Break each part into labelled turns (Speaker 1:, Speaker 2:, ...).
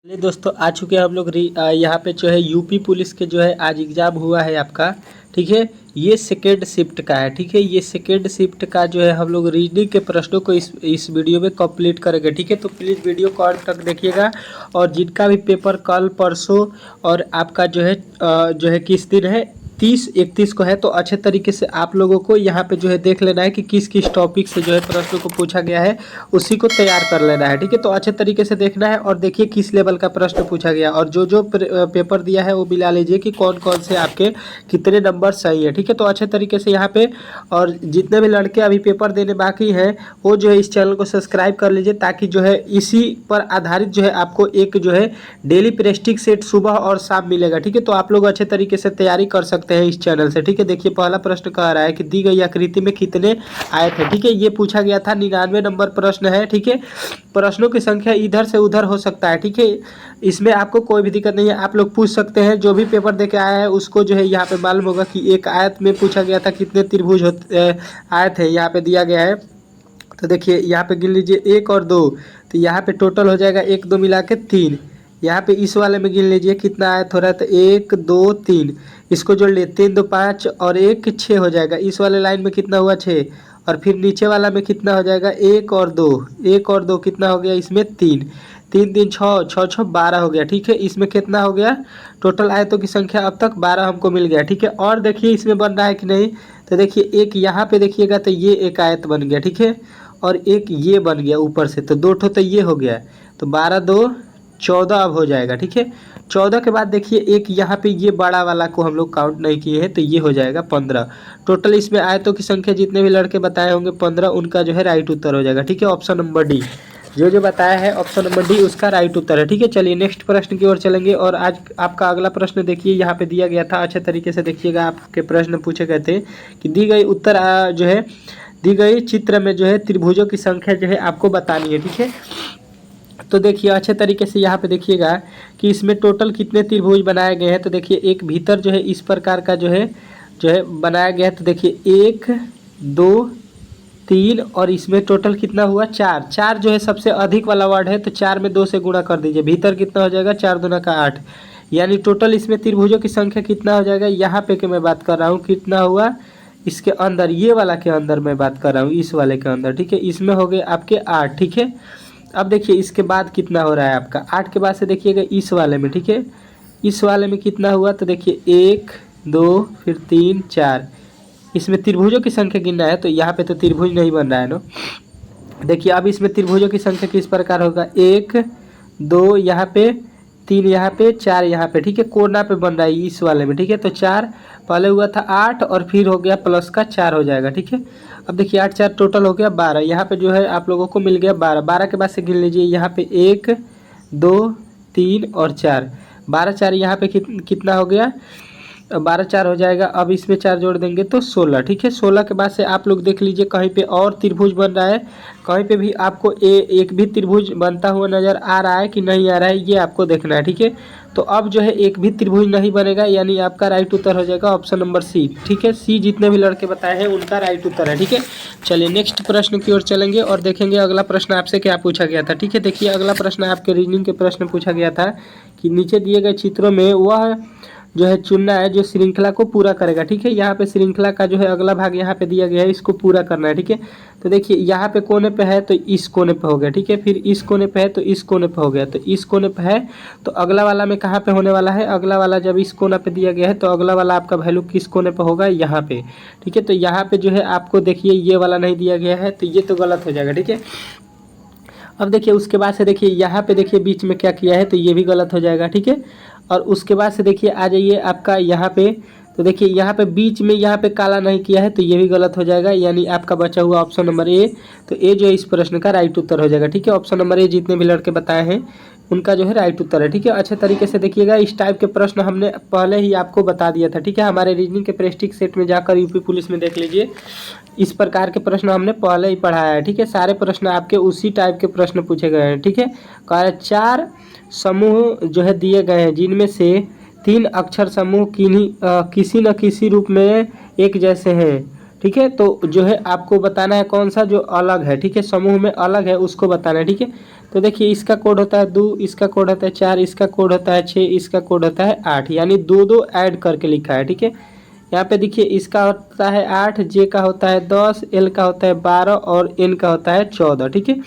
Speaker 1: चलिए दोस्तों, आ चुके हैं हम लोग यहाँ पे जो है यूपी पुलिस के जो है आज एग्ज़ाम हुआ है आपका। ठीक है, ये सेकेंड शिफ्ट का है। ठीक है, ये सेकेंड शिफ्ट का जो है हम लोग रीजनिंग के प्रश्नों को इस वीडियो में कंप्लीट करेंगे। ठीक है, तो प्लीज़ वीडियो को अंत तक देखिएगा। और जिनका भी पेपर कल परसों और आपका जो है किस दिन है 30-31 को है, तो अच्छे तरीके से आप लोगों को यहाँ पे जो है देख लेना है कि किस किस टॉपिक से जो है प्रश्नों को पूछा गया है, उसी को तैयार कर लेना है। ठीक है, तो अच्छे तरीके से देखना है और देखिए किस लेवल का प्रश्न पूछा गया और जो पेपर दिया है वो मिला लीजिए कि कौन कौन से आपके कितने नंबर सही है। ठीक है, तो अच्छे तरीके से यहाँ पे और जितने भी लड़के अभी पेपर देने बाकी हैं वो जो है इस चैनल को सब्सक्राइब कर लीजिए, ताकि जो है इसी पर आधारित जो है आपको एक जो है डेली प्रैक्टिस सेट सुबह और शाम मिलेगा। ठीक है, तो आप लोग अच्छे तरीके से तैयारी कर सकते हैं इस चैनल से। ठीक है, देखिए पहला प्रश्न कह रहा है कि दी गई आकृति में कितने आए थे। ठीक है, ये पूछा गया था, 99 नंबर प्रश्न है। ठीक है, प्रश्नों की संख्या इधर से उधर हो सकता है। ठीक है, इसमें आपको कोई भी दिक्कत नहीं है, आप लोग पूछ सकते हैं। जो भी पेपर देके आया है उसको जो है यहाँ पे मालूम होगा कि एक आयत में पूछा गया था कितने त्रिभुज आए थे, यहाँ पे दिया गया है। तो देखिए यहाँ पे गिन लीजिए 1 और 2, तो यहाँ पे टोटल हो जाएगा 1 2 मिला के 3। यहाँ पे इस वाले में गिन लीजिए कितना आयत हो रहा है, तो 1 2 3, इसको जोड़ लिए 3 2 5 और 1 6 हो जाएगा। इस वाले लाइन में कितना हुआ 6, और फिर नीचे वाला में कितना हो जाएगा 1 और 2, 1 और 2 कितना हो गया, इसमें 3 3 3 6 6 6 12 हो गया। ठीक है, इसमें कितना हो गया, टोटल आयतों की संख्या अब तक 12 हमको मिल गया। ठीक है, और देखिए इसमें बन रहा है कि नहीं, तो देखिए एक यहाँ पे देखिएगा तो ये एक आयत बन गया। ठीक है, और एक ये बन गया ऊपर से, तो 2 ठो तो ये हो गया, तो 12 2 14 अब हो जाएगा। ठीक है, 14 के बाद देखिए एक यहाँ पे ये बड़ा वाला को हम लोग काउंट नहीं किए हैं, तो ये हो जाएगा 15। टोटल इसमें आयतों की संख्या जितने भी लड़के बताए होंगे 15, उनका जो है राइट उत्तर हो जाएगा। ठीक है, ऑप्शन नंबर डी, जो बताया है ऑप्शन नंबर डी उसका राइट उत्तर है। ठीक है, चलिए नेक्स्ट प्रश्न की ओर चलेंगे। और आज आपका अगला प्रश्न देखिए यहाँ पे दिया गया था, अच्छे तरीके से देखिएगा। आपके प्रश्न पूछे गए थे कि दी गई उत्तर जो है दी गई चित्र में जो है त्रिभुजों की संख्या जो है आपको बतानी है। ठीक है, तो देखिए अच्छे तरीके से यहाँ पे देखिएगा कि इसमें टोटल कितने त्रिभुज बनाए गए हैं। तो देखिए एक भीतर जो है इस प्रकार का जो है बनाया गया है। तो देखिए 1 2 3 और इसमें टोटल कितना हुआ 4। 4 जो है सबसे अधिक वाला वर्ड है, तो 4 में 2 से गुणा कर दीजिए, भीतर कितना हो जाएगा 4 दूना का 8, यानी टोटल इसमें त्रिभुजों की संख्या कितना हो जाएगा। यहाँ पे कि मैं बात कर रहा हूँ कितना हुआ इसके अंदर, ये वाला के अंदर मैं बात कर रहा हूँ, इस वाले के अंदर। ठीक है, इसमें हो गए आपके 8। ठीक है, अब देखिए इसके बाद कितना हो रहा है आपका 8 के बाद से देखिएगा इस वाले में। ठीक है, इस वाले में कितना हुआ, तो देखिए 1 2 फिर 3 4, इसमें त्रिभुजों की संख्या गिनना है, तो यहाँ पे तो त्रिभुज नहीं बन रहा है ना। देखिए अब इसमें त्रिभुजों की संख्या किस प्रकार होगा, 1 2 यहाँ पे, 3 यहाँ पे, 4 यहाँ पे। ठीक है, कोना पे बन रहा है इस वाले में। ठीक है, तो 4 पहले हुआ था 8 और फिर हो गया प्लस का 4 हो जाएगा। ठीक है, अब देखिए 8 4 टोटल हो गया 12, यहाँ पे जो है आप लोगों को मिल गया 12। 12 के बाद से गिन लीजिए यहाँ पे 1 2 3 और 4, 12 4 यहाँ पे कितना हो गया, 12 4 हो जाएगा। अब इसमें 4 जोड़ देंगे तो 16। ठीक है, 16 के बाद से आप लोग देख लीजिए कहीं पे और त्रिभुज बन रहा है, कहीं पे भी आपको एक भी त्रिभुज बनता हुआ नज़र आ रहा है कि नहीं आ रहा है, ये आपको देखना है। ठीक है, तो अब जो है एक भी त्रिभुज नहीं बनेगा, यानी आपका राइट उत्तर हो जाएगा ऑप्शन नंबर सी। ठीक है, सी जितने भी लड़के बताए हैं उनका राइट उत्तर है। ठीक है, चलिए नेक्स्ट प्रश्न की ओर चलेंगे और देखेंगे अगला प्रश्न आपसे क्या पूछा गया था। ठीक है, देखिए अगला प्रश्न आपके रीजनिंग के प्रश्न पूछा गया था कि नीचे दिए गए चित्रों में वह जो है चुनना है जो श्रृंखला को पूरा करेगा। ठीक है, यहाँ पे श्रृंखला का जो है अगला भाग यहाँ पे दिया गया है, इसको पूरा करना है। ठीक है, तो देखिए यहाँ पे कोने पे है तो इस कोने पे हो गया। ठीक है, फिर इस कोने पे है तो इस कोने पे हो गया, तो इस कोने पे है तो अगला वाला में कहाँ पे होने वाला है, अगला वाला जब इस कोना पे दिया गया है तो अगला वाला आपका वैल्यू किस कोने पे होगा, यहाँ पे। ठीक है, तो यहाँ पे जो है आपको देखिए ये वाला नहीं दिया गया है, तो ये तो गलत हो जाएगा। ठीक है, अब देखिए उसके बाद से देखिए यहाँ पे देखिए बीच में क्या किया है, तो ये भी गलत हो जाएगा। ठीक है, और उसके बाद से देखिए आ जाइए आपका यहाँ पे, तो देखिए यहाँ पे बीच में यहाँ पे काला नहीं किया है, तो ये भी गलत हो जाएगा, यानी आपका बचा हुआ ऑप्शन नंबर ए। तो ए जो है इस प्रश्न का राइट उत्तर हो जाएगा। ठीक है, ऑप्शन नंबर ए जितने भी लड़के बताए हैं उनका जो है राइट उत्तर है। ठीक है, अच्छे तरीके से देखिएगा, इस टाइप के प्रश्न हमने पहले ही आपको बता दिया था। ठीक है, हमारे रीजनिंग के प्रैक्टिस सेट में जाकर यूपी पुलिस में देख लीजिए, इस प्रकार के प्रश्न हमने पहले ही पढ़ाया है। ठीक है, सारे प्रश्न आपके उसी टाइप के प्रश्न पूछे गए हैं। ठीक है, कार्य 4 समूह जो है दिए गए हैं, जिनमें से 3 अक्षर समूह किसी न किसी रूप में एक जैसे हैं। ठीक है। तो जो है आपको बताना है कौन सा जो अलग है, ठीक है, समूह में अलग है उसको बताना है, ठीक है। तो देखिए इसका कोड होता है 2, इसका कोड होता है 4, इसका कोड होता है 6, इसका कोड होता है 8, यानी दो दो ऐड करके लिखा है, ठीक है। यहाँ पे देखिए इसका होता है 8, जे का होता है 10, एल का होता है 12 और एन का होता है 14, ठीक है।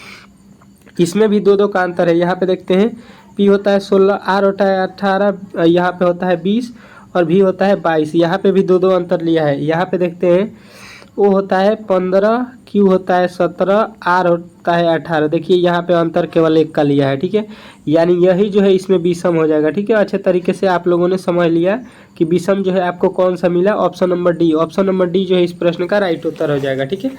Speaker 1: इसमें भी दो दो का अंतर है। यहाँ पे देखते हैं पी होता है 16, आर होता है 18, यहाँ पे होता है 20 और भी होता है 22। यहाँ पे भी दो दो अंतर लिया है। यहाँ पे देखते हैं ओ होता है 15, क्यू होता है 17, आर होता है 18। देखिए यहाँ पे अंतर केवल एक का लिया है, ठीक है, यानी यही जो है इसमें विषम हो जाएगा, ठीक है। अच्छे तरीके से आप लोगों ने समझ लिया कि विषम जो है आपको कौन सा मिला, option number D. Option number D जो है इस प्रश्न का राइट उत्तर हो जाएगा, ठीक है।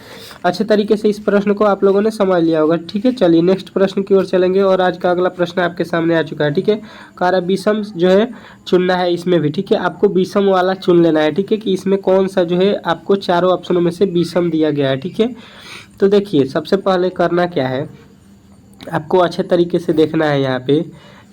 Speaker 1: अच्छे तरीके से इस प्रश्न को आप लोगों ने समझ लिया होगा, ठीक है। चलिए नेक्स्ट प्रश्न की ओर चलेंगे और आज का अगला प्रश्न आपके सामने आ चुका है, ठीक है। कह रहा विषम जो है चुनना है इसमें भी, ठीक है, आपको विषम वाला चुन लेना है, ठीक है, कि इसमें कौन सा जो है आपको चारों ऑप्शनों में से विषम दिया गया है, ठीक है। तो देखिए सबसे पहले करना क्या है, आपको अच्छे तरीके से देखना है यहाँ पे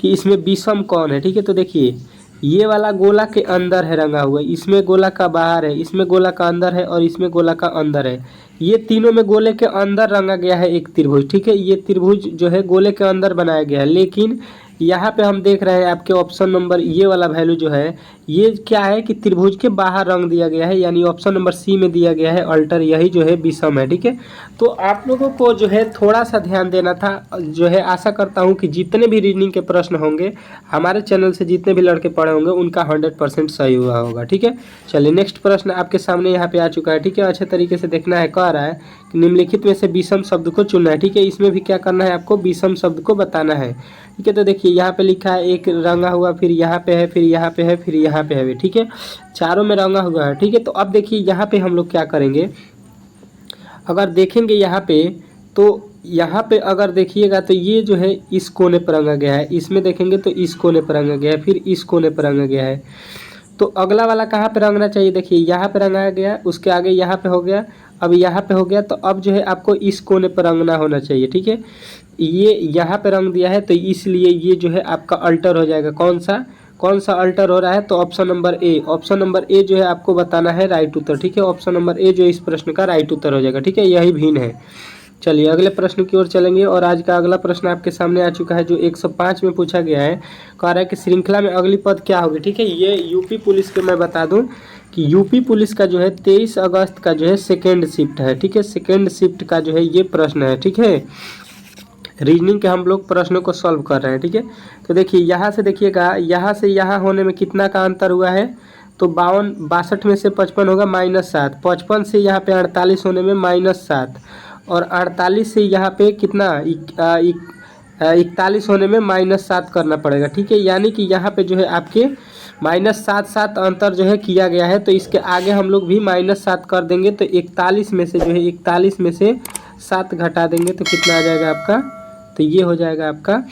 Speaker 1: कि इसमें विषम कौन है, ठीक है। तो देखिए ये वाला गोला के अंदर है रंगा हुआ, इसमें गोला का बाहर है, इसमें गोला का अंदर है और इसमें गोला का अंदर है। ये तीनों में गोले के अंदर रंगा गया है एक त्रिभुज, ठीक है। ये त्रिभुज जो है गोले के अंदर बनाया गया है, लेकिन यहाँ पे हम देख रहे हैं आपके ऑप्शन नंबर ये वाला वैल्यू जो है ये क्या है कि त्रिभुज के बाहर रंग दिया गया है, यानी ऑप्शन नंबर सी में दिया गया है अल्टर, यही जो है विषम है, ठीक है। तो आप लोगों को जो है थोड़ा सा ध्यान देना था, जो है आशा करता हूँ कि जितने भी रीजनिंग के प्रश्न होंगे हमारे चैनल से जितने भी लड़के पढ़े होंगे उनका 100% सही हुआ होगा, ठीक है। चलिए नेक्स्ट प्रश्न आपके सामने यहाँ पे आ चुका है, ठीक है। अच्छे तरीके से देखना है, कह रहा है कि निम्नलिखित में से विषम शब्द को चुनना है, ठीक है। इसमें भी क्या करना है, आपको विषम शब्द को बताना है, ठीक है। तो देखिए यहाँ पे लिखा है एक रंगा हुआ, फिर यहाँ पे है, फिर यहाँ पे है, फिर यहाँ पे है, ठीक है, चारों में रंगा हुआ है, ठीक है। तो अब देखिए यहाँ पे हम लोग क्या करेंगे, अगर देखेंगे यहाँ पे तो यहाँ पे अगर देखिएगा तो ये जो है इस कोने पर रंगा गया है, इसमें देखेंगे तो इस कोने पर रंगा गया है, फिर इस कोने पर रंगा गया है। तो अगला वाला कहाँ पे रंगना चाहिए, देखिए यहाँ पे रंगाया गया, उसके आगे यहाँ पे हो गया, अब यहाँ पे हो गया, तो अब जो है आपको इस कोने पर रंगना होना चाहिए, ठीक है। ये यहाँ पे रंग दिया है तो इसलिए ये जो है आपका अल्टर हो जाएगा। कौन सा अल्टर हो रहा है, तो option number A. Option number A जो है आपको बताना है राइट उत्तर, ठीक है। ऑप्शन नंबर ए जो इस प्रश्न का राइट उत्तर हो जाएगा, ठीक है, यही भिन्न है। चलिए अगले प्रश्न की ओर चलेंगे और आज का अगला प्रश्न आपके सामने आ चुका है जो 105 में पूछा गया है। कह रहा है कि श्रृंखला में अगली पद क्या होगी, ठीक है। ये यूपी पुलिस के मैं बता दूं कि यूपी पुलिस का जो है 23 अगस्त का जो है सेकेंड शिफ्ट है, ठीक है। सेकेंड शिफ्ट का जो है ये प्रश्न है, ठीक है। रीजनिंग के हम लोग प्रश्नों को सॉल्व कर रहे हैं, ठीक है। तो देखिए यहाँ से देखिएगा, यहाँ से यहाँ होने में कितना का अंतर हुआ है, तो 62 में से 55 होगा -7, 55 से यहाँ पे 48 होने में -7 और 48 से यहाँ पे कितना 41 होने में -7 करना पड़ेगा, ठीक है। यानी कि यहाँ पे जो है आपके -7 अंतर जो है किया गया है, तो इसके आगे हम लोग भी -7 कर देंगे, तो 41 में से जो है 41 में से 7 घटा देंगे तो कितना आ जाएगा आपका, तो ये हो जाएगा आपका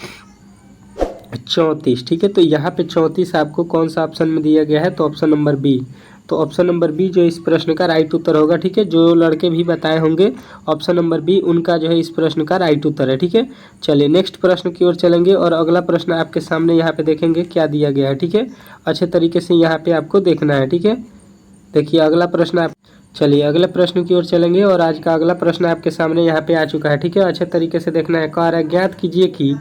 Speaker 1: 34, ठीक है। तो यहाँ पे 34 आपको कौन सा ऑप्शन में दिया गया है, तो ऑप्शन नंबर बी। तो ऑप्शन नंबर बी जो इस प्रश्न का राइट उत्तर होगा, ठीक है। जो लड़के भी बताए होंगे ऑप्शन नंबर बी उनका जो है इस प्रश्न का राइट उत्तर है, ठीक है। चलिए नेक्स्ट प्रश्न की ओर चलेंगे और अगला प्रश्न आपके सामने यहाँ पे देखेंगे क्या दिया गया है, ठीक है। अच्छे तरीके से यहाँ पे आपको देखना है, ठीक है। देखिए अगला प्रश्न आप चलिए अगले प्रश्न की ओर चलेंगे और आज का अगला प्रश्न आपके सामने यहाँ पे आ चुका है, ठीक है। अच्छे तरीके से देखना है, कह रहा है ज्ञात कीजिए कि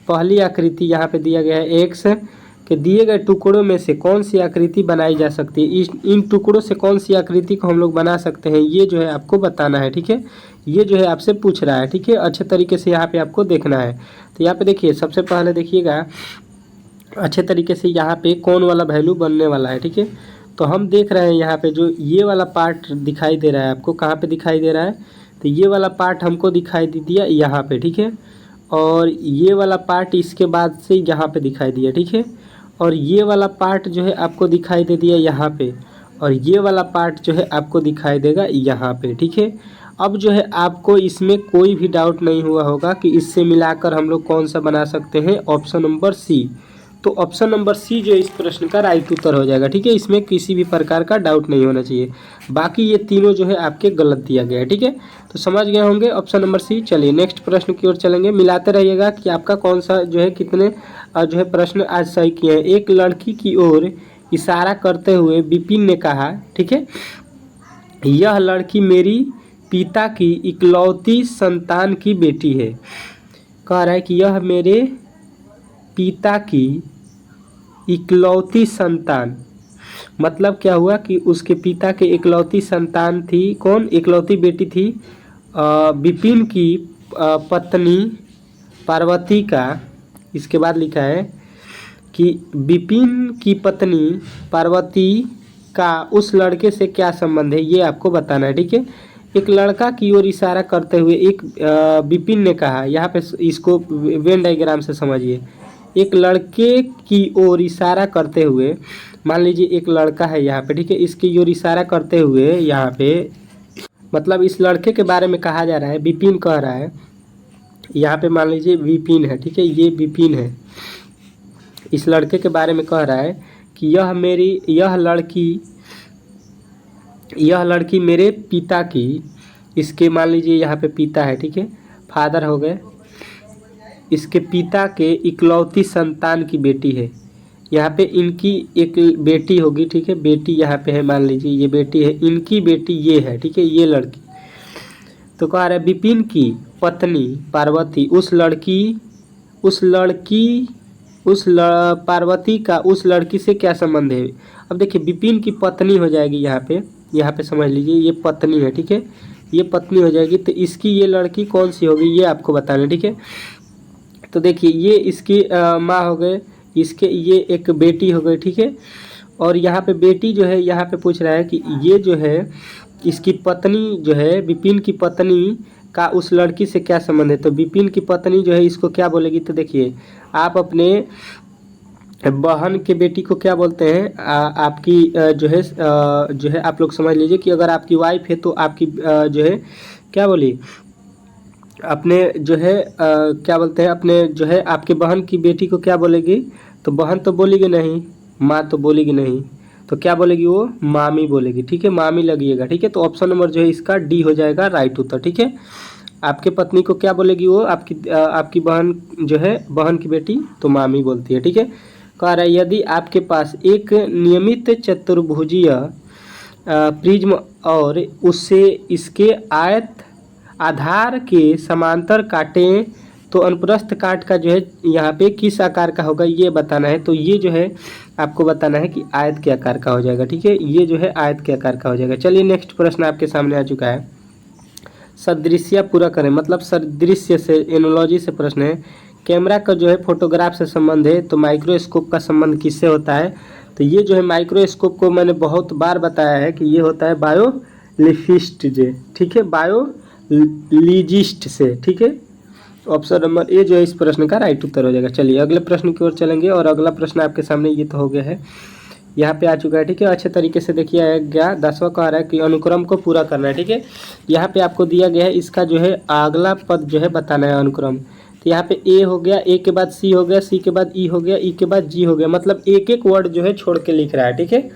Speaker 1: पहली आकृति यहाँ पे दिया गया है एक्स के दिए गए टुकड़ों में से कौन सी आकृति बनाई जा सकती है। इन टुकड़ों से कौन सी आकृति को हम लोग बना सकते हैं, ये जो है आपको बताना है, ठीक है। ये जो है आपसे पूछ रहा है, ठीक है। अच्छे तरीके से यहाँ पे आपको देखना है। तो यहाँ पे देखिए सबसे पहले देखिएगा अच्छे तरीके से यहाँ पे कौन वाला वैल्यू बनने वाला है, ठीक है। तो हम देख रहे हैं यहाँ पे जो ये वाला पार्ट दिखाई दे रहा है आपको, कहाँ पे दिखाई दे रहा है, तो ये वाला पार्ट हमको दिखाई दे दिया यहाँ पे, ठीक है। और ये वाला पार्ट इसके बाद से यहाँ पे दिखाई दिया, ठीक है। और ये वाला पार्ट जो है आपको दिखाई दे दिया यहाँ पे, और ये वाला पार्ट जो है आपको दिखाई देगा यहाँ पे, ठीक है। अब जो है आपको इसमें कोई भी डाउट नहीं हुआ होगा कि इससे मिलाकर हम लोग कौन सा बना सकते हैं, ऑप्शन नंबर सी। तो ऑप्शन नंबर सी जो इस प्रश्न का राइट उत्तर हो जाएगा, ठीक है। इसमें किसी भी प्रकार का डाउट नहीं होना चाहिए। बाकी ये तीनों जो है आपके गलत दिया गया है, ठीक है। तो समझ गए होंगे ऑप्शन नंबर सी। चलिए नेक्स्ट प्रश्न की ओर चलेंगे, मिलाते रहिएगा कि आपका कौन सा जो है कितने जो है प्रश्न आज सही किए हैं। एक लड़की की ओर इशारा करते हुए विपिन ने कहा, ठीक है, यह लड़की मेरी पिता की इकलौती संतान की बेटी है। कह रहा है कि यह मेरे पिता की इकलौती संतान, मतलब क्या हुआ कि उसके पिता के इकलौती संतान थी। कौन? इकलौती बेटी थी विपिन की पत्नी पार्वती का। इसके बाद लिखा है कि विपिन की पत्नी पार्वती का उस लड़के से क्या संबंध है, ये आपको बताना है। ठीक है, एक लड़का की ओर इशारा करते हुए एक विपिन ने कहा, यहाँ पे इसको वेन डायग्राम से समझिए। एक लड़के की ओर इशारा करते हुए, मान लीजिए एक लड़का है यहाँ पे, ठीक है, इसकी ओर इशारा करते हुए यहाँ पे मतलब इस लड़के के बारे में कहा जा रहा है, विपिन कह रहा है। यहाँ पे मान लीजिए विपिन है, ठीक है, ये विपिन है, इस लड़के के बारे में कह रहा है कि यह लड़की मेरे पिता की, इसके मान लीजिए यहाँ पे पिता है, ठीक है, फादर हो गए, इसके पिता के इकलौती संतान की बेटी है। यहाँ पे इनकी एक बेटी होगी, ठीक है, बेटी यहाँ पे है, मान लीजिए ये बेटी है, इनकी बेटी ये है, ठीक है, ये लड़की। तो कह रहा है विपिन की पत्नी पार्वती पार्वती का उस लड़की से क्या संबंध है। अब देखिए विपिन की पत्नी हो जाएगी यहाँ पे समझ लीजिए ये पत्नी है, ठीक है, ये पत्नी हो जाएगी। तो इसकी ये लड़की कौन सी होगी ये आपको बताना है, ठीक है। तो देखिए ये इसकी माँ हो गए, इसके ये एक बेटी हो गई, ठीक है। और यहाँ पे बेटी जो है, यहाँ पे पूछ रहा है कि ये जो है इसकी पत्नी जो है, विपिन की पत्नी का उस लड़की से क्या संबंध है। तो विपिन की पत्नी जो है इसको क्या बोलेगी, तो देखिए आप अपने बहन के बेटी को क्या बोलते हैं, आपकी जो है आप लोग समझ लीजिए कि अगर आपकी वाइफ है तो आपकी जो है क्या बोली, अपने जो है क्या बोलते हैं, अपने जो है आपके बहन की बेटी को क्या बोलेगी, तो बहन तो बोलेगी नहीं, माँ तो बोलेगी नहीं, तो क्या बोलेगी वो, मामी बोलेगी, ठीक है, मामी लगिएगा, ठीक है। तो ऑप्शन नंबर जो है इसका डी हो जाएगा राइट उत्तर, ठीक है। आपके पत्नी को क्या बोलेगी वो, आपकी बहन जो है, बहन की बेटी तो मामी बोलती है, ठीक है। कह रहा है यदि आपके पास एक नियमित चतुर्भुजीय प्रिज्म और उससे इसके आयत आधार के समांतर काटें तो अनुप्रस्थ काट का जो है यहाँ पे किस आकार का होगा ये बताना है। तो ये जो है आपको बताना है कि आयत के आकार का हो जाएगा, ठीक है, ये जो है आयत के आकार का हो जाएगा। चलिए नेक्स्ट प्रश्न आपके सामने आ चुका है, सदृश्य पूरा करें, मतलब सदृश्य से एनोलॉजी से प्रश्न है। कैमरा का जो है फोटोग्राफ से संबंध है, तो माइक्रोस्कोप का संबंध किससे होता है। तो ये जो है माइक्रोस्कोप को मैंने बहुत बार बताया है कि ये होता है बायोलिफिस्ट जे, ठीक है, बायोलिजिस्ट से, ठीक है। ऑप्शन नंबर ए जो है इस प्रश्न का राइट उत्तर हो जाएगा। चलिए अगले प्रश्न की ओर चलेंगे, और अगला प्रश्न आपके सामने ये तो हो गया है, यहाँ पे आ चुका है, ठीक है। अच्छे तरीके से देखिए गया 10वां कह रहा है कि अनुक्रम को पूरा करना है, ठीक है। यहाँ पे आपको दिया गया है, इसका जो है अगला पद जो है बताना है अनुक्रम। तो यहाँ पे ए हो गया, ए के बाद सी हो गया, सी के बाद ई हो गया, ई के बाद जी हो गया, मतलब एक एक वर्ड जो है छोड़ के लिख रहा है, ठीक है।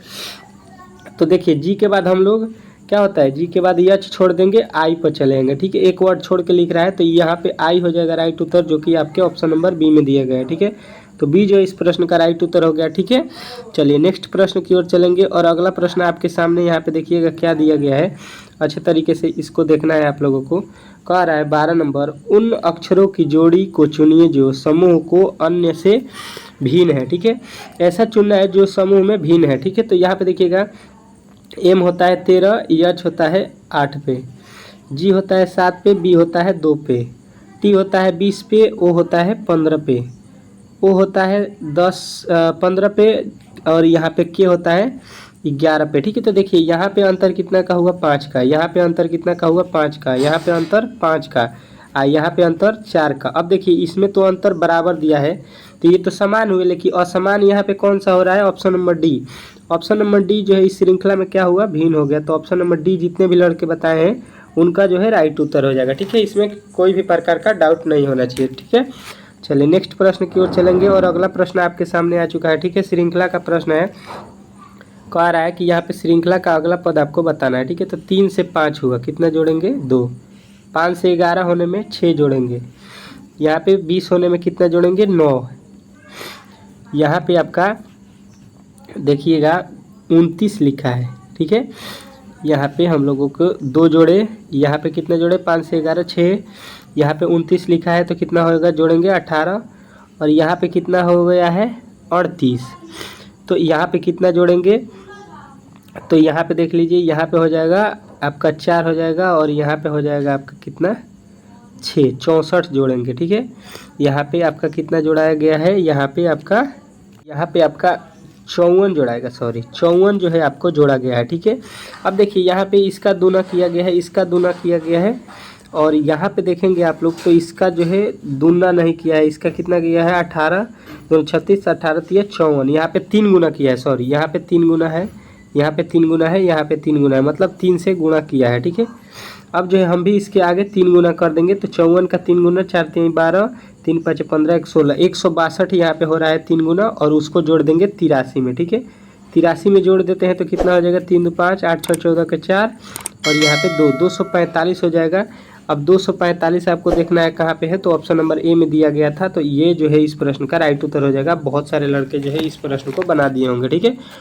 Speaker 1: तो देखिए जी के बाद हम लोग क्या होता है, जी के बाद यच छोड़ देंगे, आई पर चलेंगे, ठीक है, एक वर्ड छोड़ के लिख रहा है, तो यहाँ पे आई हो जाएगा राइट उत्तर, जो कि आपके ऑप्शन नंबर बी में दिया गया है, ठीक है। तो बी जो इस प्रश्न का राइट उत्तर हो गया, ठीक है। चलिए नेक्स्ट प्रश्न की ओर चलेंगे, और अगला प्रश्न आपके सामने यहाँ पे देखिएगा क्या दिया गया है, अच्छे तरीके से इसको देखना है आप लोगों को। कह रहा है 12 नंबर, उन अक्षरों की जोड़ी को चुनिए जो समूह को अन्य से भिन्न है, ठीक है, ऐसा चुनना है जो समूह में भिन्न है, ठीक है। तो यहाँ पे देखिएगा एम होता है 13, एच होता है 8 पे, जी होता है 7 पे, बी होता है 2 पे, टी होता है 20 पे, ओ होता है 15 पे, ओ होता है 15 पे, और यहाँ पे के होता है 11 पे, ठीक है। तो देखिए यहाँ पे अंतर कितना का हुआ, 5 का, यहाँ पे अंतर कितना का हुआ, 5 का, यहाँ पे अंतर 5 का, यहाँ पे अंतर 4 का। अब देखिए इसमें तो अंतर बराबर दिया है, तो ये तो समान हुए, लेकिन असमान यहाँ पे कौन सा हो रहा है, option number D. Option number D जो है इस श्रृंखला में क्या हुआ, भिन्न हो गया। तो ऑप्शन नंबर डी जितने भी लड़के बताए हैं उनका जो है राइट उत्तर हो जाएगा, ठीक है, इसमें कोई भी प्रकार का डाउट नहीं होना चाहिए, ठीक है। चलिए नेक्स्ट प्रश्न की ओर चलेंगे, और अगला प्रश्न आपके सामने आ चुका है, ठीक है, श्रृंखला का प्रश्न है। कह रहा है कि यहाँ पे श्रृंखला का अगला पद आपको बताना है, ठीक है। तो 3 से 5 हुआ, कितना जोड़ेंगे, 2, 5 से 11 होने में 6 जोड़ेंगे, यहाँ पे 20 होने में कितना जोड़ेंगे, 9, यहाँ पे आपका देखिएगा 29 लिखा है, ठीक है। यहाँ पे हम लोगों को 2 जोड़े, यहाँ पे कितने जोड़े 5 से 11 6, यहाँ पे 29 लिखा है तो कितना होगा जोड़ेंगे 18, और यहाँ पे कितना हो गया है 38। तो यहाँ पे कितना जोड़ेंगे, तो यहाँ पे देख लीजिए, यहाँ पे हो जाएगा आपका 4 हो जाएगा, और यहाँ पे हो जाएगा आपका कितना 6, 64 जोड़ेंगे। ठीक है, यहाँ पे आपका कितना जोड़ाया गया है, यहाँ पे आपका 54 जोड़ाएगा, सॉरी 54 जो है आपको जोड़ा गया है। ठीक है, अब देखिए यहाँ पे इसका दूना किया गया है, इसका दूना किया गया है, और यहाँ पे देखेंगे आप लोग तो इसका जो है दूना नहीं किया है, इसका कितना किया है 18 2 36, 18 3 54, यहाँ पे 3 गुना किया है, सॉरी यहाँ पे 3 गुना है, यहाँ पे 3 गुना है, यहाँ पे 3 गुना है, मतलब 3 से गुणा किया है। ठीक है, अब जो है हम भी इसके आगे 3 गुना कर देंगे, तो 54 का 3 गुना, 4 3 12, 3 5 15, 116, 162 यहाँ पे हो रहा है 3 गुना, और उसको जोड़ देंगे 83 में। ठीक है, 83 में जोड़ देते हैं तो कितना हो जाएगा 3 2 5 8 6 14 का 4, और यहाँ पे 245 हो जाएगा। अब 245 आपको देखना है कहाँ पे है, तो ऑप्शन नंबर ए में दिया गया था, तो ये जो है इस प्रश्न का राइट उत्तर हो जाएगा। बहुत सारे लड़के जो है इस प्रश्न को बना दिए होंगे। ठीक है।